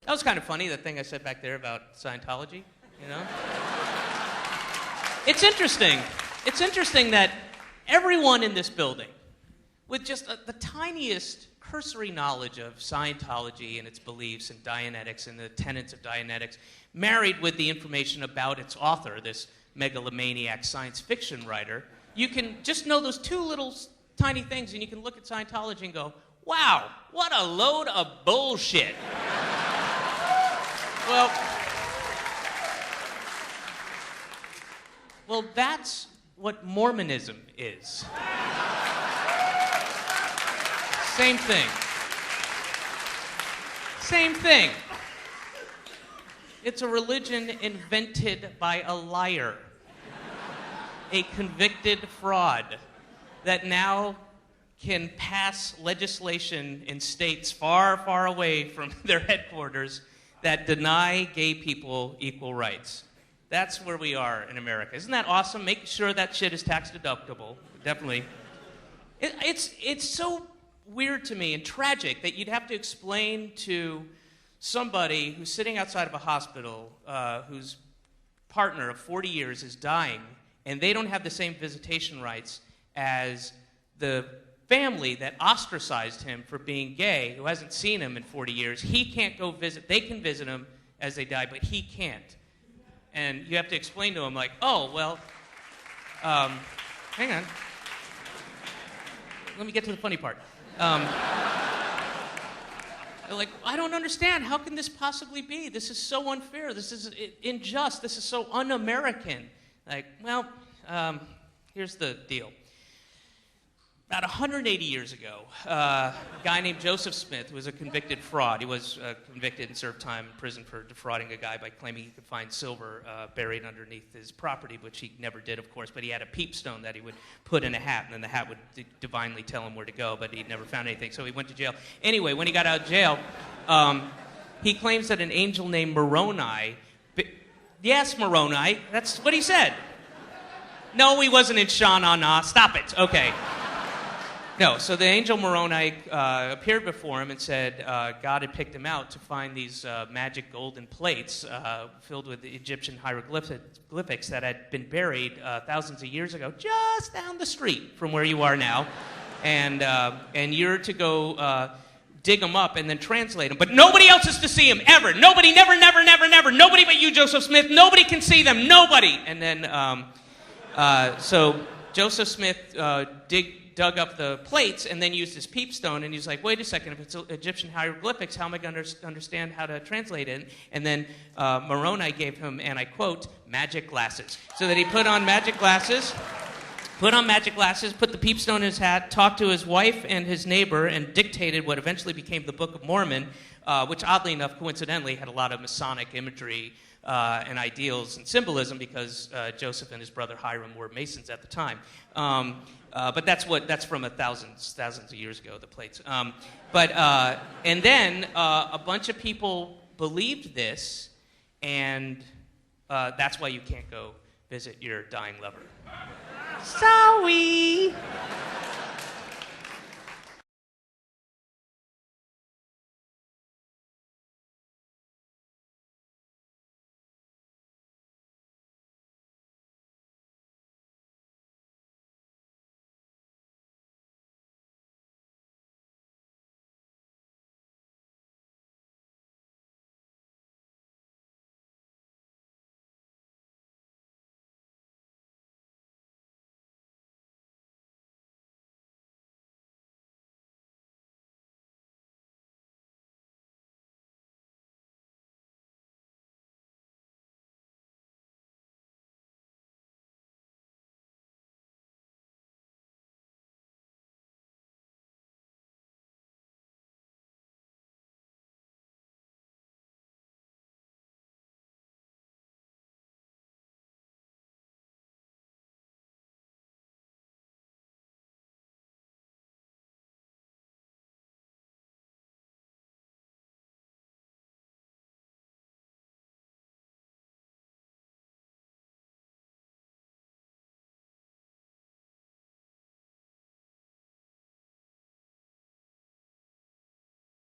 That was kind of funny, that thing I said back there about Scientology, you know? It's interesting. It's interesting that everyone in this building, with just the tiniest cursory knowledge of Scientology and its beliefs and Dianetics and the tenets of Dianetics, married with the information about its author, this megalomaniac science fiction writer, you can just know those two little tiny things, and you can look at Scientology and go, wow, what a load of bullshit. Well, that's what Mormonism is. Same thing. Same thing. It's a religion invented by a liar, a convicted fraud that now can pass legislation in states far, far away from their headquarters that deny gay people equal rights. That's where we are in America. Isn't that awesome? Make sure that shit is tax deductible. Definitely. It's so weird to me and tragic that you'd have to explain to somebody who's sitting outside of a hospital whose partner of 40 years is dying, and they don't have the same visitation rights as the family that ostracized him for being gay, who hasn't seen him in 40 years. He can't go visit. They can visit him as they die, but he can't. And you have to explain to him, like, oh, well, hang on. Let me get to the funny part. They're like, I don't understand. How can this possibly be? This is so unfair. This is unjust. This is so un-American. Like, well, here's the deal. About 180 years ago, a guy named Joseph Smith was a convicted fraud. He was convicted and served time in prison for defrauding a guy by claiming he could find silver buried underneath his property, which he never did, of course, but he had a peepstone that he would put in a hat, and then the hat would divinely tell him where to go, but he never found anything, so he went to jail. Anyway, when he got out of jail, he claims that an angel named Moroni, yes, Moroni, that's what he said. No, he wasn't in Sha-na-na. Stop it. Okay. No, so the angel Moroni appeared before him and said God had picked him out to find these magic golden plates filled with Egyptian hieroglyphics that had been buried thousands of years ago just down the street from where you are now. And you're to go dig them up and then translate them. But nobody else is to see them, ever. Nobody, never, never, never, never. Nobody but you, Joseph Smith. Nobody can see them. Nobody. And then, so Joseph Smith dug up the plates and then used his peepstone, and he's like, wait a second, if it's Egyptian hieroglyphics, how am I going to understand how to translate it? And then Moroni gave him, and I quote, magic glasses. So that he put on magic glasses, put the peepstone in his hat, talked to his wife and his neighbor, and dictated what eventually became the Book of Mormon, which oddly enough, coincidentally, had a lot of Masonic imagery and ideals and symbolism because Joseph and his brother Hiram were Masons at the time. But that's from thousands of years ago, the plates. And then a bunch of people believed this, and that's why you can't go visit your dying lover. Sorry.